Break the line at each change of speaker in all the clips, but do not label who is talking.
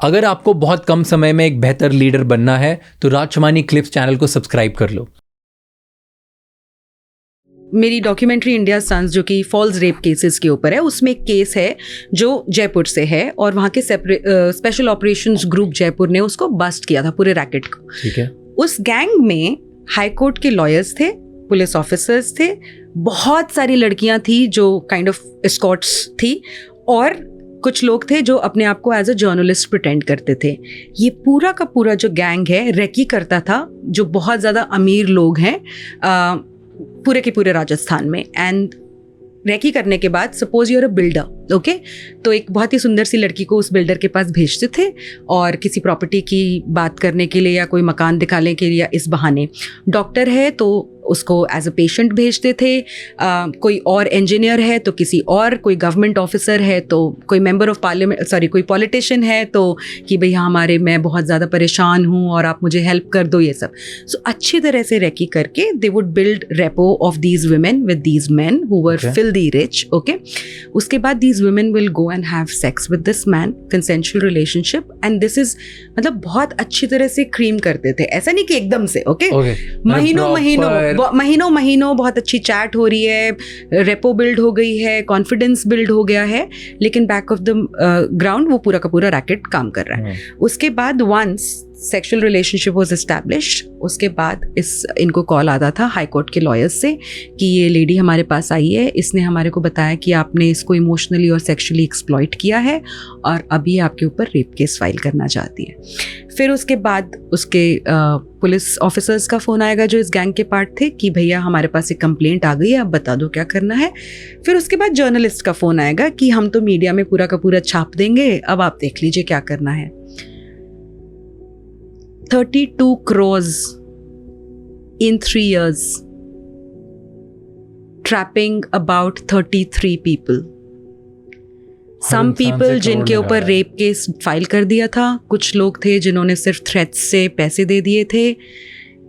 अगर आपको बहुत कम समय में एक बेहतर लीडर बनना है तो राज शमानी क्लिप्स चैनल को सब्सक्राइब कर लो।
मेरी डॉक्यूमेंट्री इंडिया सन्स जो कि फॉल्स रेप केसेस के ऊपर है, उसमें एक केस है जो जयपुर से है और वहाँ के स्पेशल ऑपरेशंस ग्रुप जयपुर ने उसको बस्ट किया था, पूरे रैकेट को।
ठीक है।
उस गैंग में हाई कोर्ट के लॉयर्स थे, पुलिस ऑफिसर्स थे, बहुत सारी लड़कियां थी जो काइंड ऑफ एस्कॉर्ट्स थी, और कुछ लोग थे जो अपने आप को एज अ जर्नलिस्ट प्रिटेंड करते थे। ये पूरा का पूरा जो गैंग है रेकी करता था, जो बहुत ज़्यादा अमीर लोग हैं पूरे के पूरे राजस्थान में। एंड रेकी करने के बाद suppose you're a builder, okay, तो एक बहुत ही सुंदर सी लड़की को उस बिल्डर के पास भेजते थे और किसी प्रॉपर्टी की बात करने के लिए या कोई मकान दिखाने के लिए, या इस बहाने डॉक्टर है तो उसको एज अ पेशेंट भेजते थे, कोई और इंजीनियर है तो किसी और, कोई गवर्नमेंट ऑफिसर है तो कोई मेंबर ऑफ पार्लियामेंट, सॉरी कोई पॉलिटिशियन है तो कि भैया मैं बहुत ज़्यादा परेशान हूँ और आप मुझे हेल्प कर दो, ये सब। सो अच्छी तरह से रेकी करके they would build repo of these women with these man who were filthy rich, okay. उसके बाद these women will go and have sex with this man, consensual relationship, and this is मतलब बहुत अच्छी तरह से cream करते थे, ऐसा नहीं कि एकदम से, ओके। महीनों बहुत अच्छी चैट हो रही है, रेपो बिल्ड हो गई है, कॉन्फिडेंस बिल्ड हो गया है, लेकिन बैक ऑफ द ग्राउंड वो पूरा का पूरा रैकेट काम कर रहा है। उसके बाद once sexual relationship was established, उसके बाद इनको कॉल आता था हाई कोर्ट के लॉयर्स से कि ये लेडी हमारे पास आई है, इसने हमारे को बताया कि आपने इसको इमोशनली और सेक्सुअली एक्सप्लॉइट किया है और अभी आपके ऊपर रेप केस फाइल करना चाहती है। फिर उसके बाद उसके पुलिस ऑफिसर्स का फ़ोन आएगा जो इस गैंग के पार्ट थे कि भैया हमारे पास एक कंप्लेंट आ गई है, अब बता दो क्या करना है। फिर उसके बाद जर्नलिस्ट का फ़ोन आएगा कि हम तो मीडिया में पूरा का पूरा छाप देंगे, अब आप देख लीजिए क्या करना है। 32 crores in 3 years, trapping about 33 people. Some people जिनके ऊपर रेप केस फाइल कर दिया था, कुछ लोग थे जिन्होंने सिर्फ थ्रेट्स से पैसे दे दिए थे।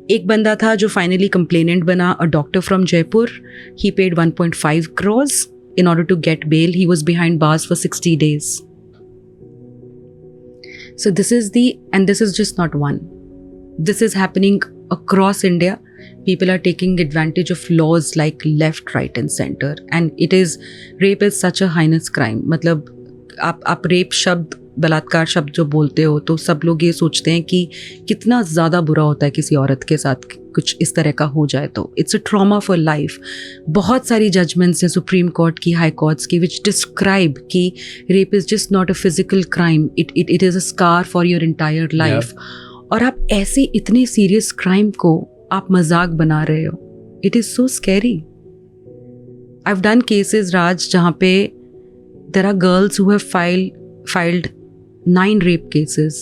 एक बंदा था जो फाइनली कंप्लेनेंट बना, a doctor from Jaipur, he paid 1.5 crores in order to get bail. He was behind bars for 60 days. So this is just not one. This is happening across India. People are taking advantage of laws like left, right and center. And rape is such a heinous crime. मतलब आप rape शब्द, बलात्कार शब्द जो बोलते हो तो सब लोग ये सोचते हैं कि कितना ज़्यादा बुरा होता है किसी औरत के साथ कुछ इस तरह का हो जाए तो। It's a trauma for life. बहुत सारी जजमेंट्स हैं सुप्रीम कोर्ट की, हाई कोर्ट्स की, विच डिस्क्राइब कि rape is just not a physical crime, it is a scar for your entire life. और आप ऐसे इतने सीरियस क्राइम को आप मजाक बना रहे हो। It is so scary. I have done cases Raj जहाँ पे there are girls who have filed 9 rape cases,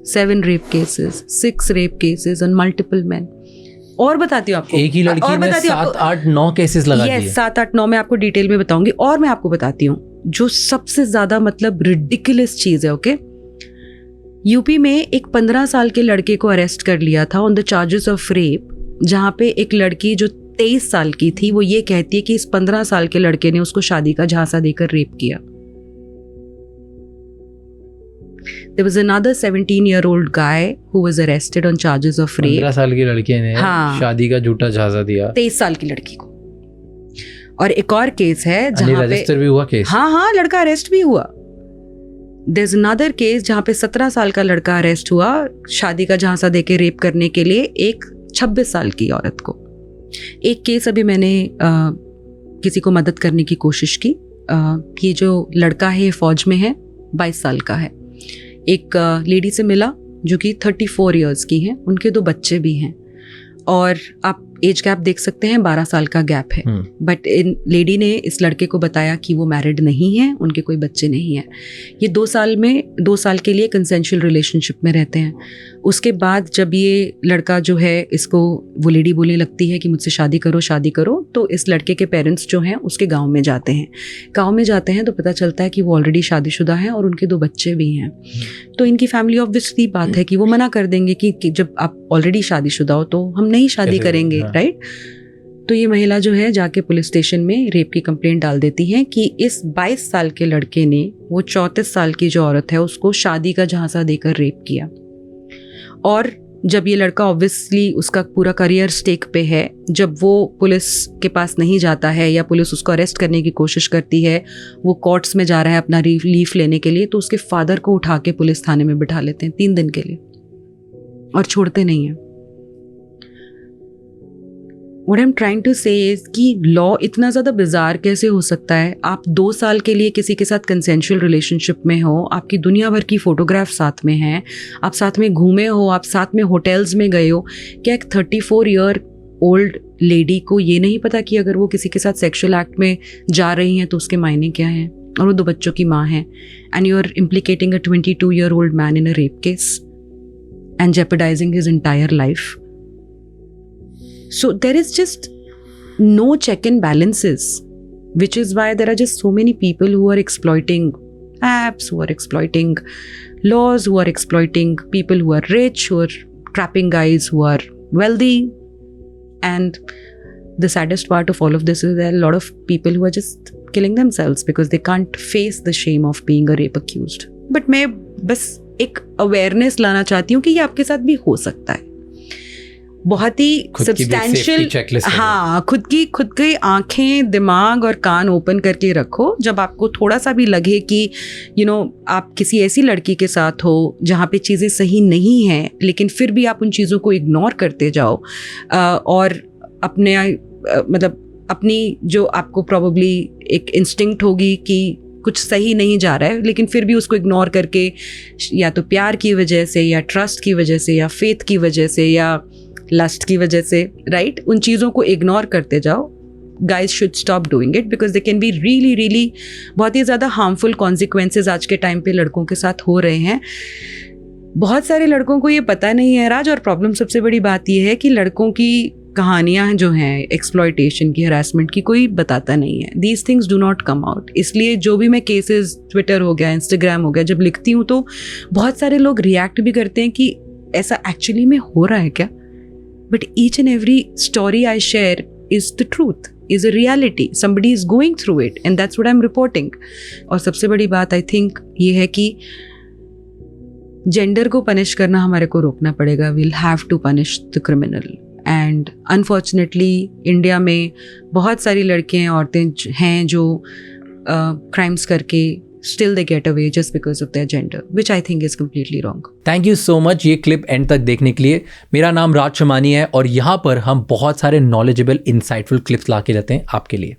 7 rape cases, 6 rape cases on multiple men. और बताती हूँ आपको,
एक ही लड़की ने 7, 8, 9 केसेस लगा दिए। 7,
8, 9 मैं आपको डिटेल में बताऊंगी। और मैं आपको बताती हूँ जो सबसे ज्यादा मतलब रिडिकुलस चीज है, ओके। यूपी में एक 15 साल के लड़के को अरेस्ट कर लिया था on the charges of rape, जहाँ पे एक लड़की जो 23 साल की थी वो ये कहती है कि इस 15 साल के लड़के ने उसको शादी का झांसा देकर रेप किया। There was another 17-year-old guy who was arrested on charges of rape.
15 साल की लड़की ने शादी का झूठा झांसा दिया
23 साल की लड़की को। और एक और केस है जहाँ पे
रजिस्टर भी हुआ केस।
हाँ, लड़का अरेस्ट भी हुआ। There's another case जहाँ पे 17 साल का लड़का अरेस्ट हुआ शादी का झांसा देके रेप करने के लिए एक 26 साल की औरत को। एक केस अभी मैंने किसी को मदद करने की कोशिश की। ये जो लड़का है फौज में है, 22 साल का है। एक लेडी से मिला जो कि 34 इयर्स की हैं, उनके 2 बच्चे भी हैं और आप एज गैप देख सकते हैं, 12 साल का गैप है। बट इन लेडी ने इस लड़के को बताया कि वो मैरिड नहीं है, उनके कोई बच्चे नहीं हैं। ये 2 साल के लिए कंसेंशुअल रिलेशनशिप में रहते हैं। उसके बाद जब ये लड़का जो है, इसको वो लेडी बोलने लगती है कि मुझसे शादी करो, तो इस लड़के के पेरेंट्स जो हैं उसके गाँव में जाते हैं तो पता चलता है कि वो ऑलरेडी शादीशुदा हैं और उनके 2 बच्चे भी हैं। तो इनकी फैमिली ऑब्वियसली बात है कि वो मना कर देंगे कि जब आप ऑलरेडी शादीशुदा हो तो हम नहीं शादी करेंगे, राइट। तो ये महिला जो है जाके पुलिस स्टेशन में रेप की कंप्लेंट डाल देती है कि इस 22 साल के लड़के ने वो 34 साल की जो औरत है उसको शादी का झांसा देकर रेप किया। और जब ये लड़का ऑब्वियसली उसका पूरा करियर स्टेक पे है, जब वो पुलिस के पास नहीं जाता है या पुलिस उसको अरेस्ट करने की कोशिश करती है, वो कोर्ट्स में जा रहा है अपना रिलीफ लेने के लिए, तो उसके फादर को उठा के पुलिस थाने में बिठा लेते हैं 3 दिन के लिए और छोड़ते नहीं हैं। What I'm trying to say is कि लॉ इतना ज़्यादा बिजार कैसे हो सकता है? आप 2 साल के लिए किसी के साथ कंसेंशुअल रिलेशनशिप में हो, आपकी दुनिया भर की फोटोग्राफ साथ में हैं, आप साथ में घूमे हो, आप साथ में होटल्स में गए हो। क्या एक 34 ईयर ओल्ड लेडी को ये नहीं पता कि अगर वो किसी के साथ सेक्सुअल एक्ट में जा रही हैं तो उसके मायने क्या हैं? और वो 2 बच्चों की माँ हैं, and you are implicating a 22 year old man in a rape case and jeopardizing his entire life. So there is just no check and balances, which is why there are just so many people who are exploiting apps, who are exploiting laws, who are exploiting people who are rich, who are trapping guys who are wealthy. And the saddest part of all of this is there are a lot of people who are just killing themselves because they can't face the shame of being a rape accused. But मैं बस एक awareness लाना चाहती हूँ कि ये आपके साथ भी हो सकता है। बहुत ही सब्सटैंशियल, हाँ, खुद की आंखें, दिमाग और कान ओपन करके रखो जब आपको थोड़ा सा भी लगे कि आप किसी ऐसी लड़की के साथ हो जहाँ पे चीज़ें सही नहीं हैं, लेकिन फिर भी आप उन चीज़ों को इग्नोर करते जाओ और अपने अपनी जो आपको प्रॉबेबली एक इंस्टिंक्ट होगी कि कुछ सही नहीं जा रहा है, लेकिन फिर भी उसको इग्नोर करके या तो प्यार की वजह से या ट्रस्ट की वजह से या फेथ की वजह से या लस्ट की वजह से, राइट, उन चीज़ों को इग्नोर करते जाओ। Guys should stop doing it because they can be really really बहुत ही ज़्यादा हार्मफुल कॉन्सिक्वेंसेज आज के टाइम पे लड़कों के साथ हो रहे हैं। बहुत सारे लड़कों को ये पता नहीं है राज, और प्रॉब्लम सबसे बड़ी बात ये है कि लड़कों की कहानियाँ जो हैं एक्सप्लॉयटेशन की, हरासमेंट की, कोई बताता नहीं है। These things do not come out. इसलिए जो भी मैं केसेस ट्विटर हो गया, इंस्टाग्राम हो गया, जब लिखती हूँ तो बहुत सारे लोग रिएक्ट भी करते हैं कि ऐसा एक्चुअली में हो रहा है क्या। But each and every story I share is the truth, is a reality. Somebody is going through it and that's what I'm reporting. और सबसे बड़ी बात I think ये है कि जेंडर को पनिश करना हमारे को रोकना पड़ेगा। We'll have to punish the criminal. And unfortunately India में बहुत सारी लड़कियाँ, औरतें हैं जो crimes करके still they get away just because of their gender, which I think is completely wrong.
Thank you so much ये क्लिप एंड तक देखने के लिए। मेरा नाम राज शमानी है और यहाँ पर हम बहुत सारे knowledgeable, insightful क्लिप्स ला के रहते हैं आपके लिए।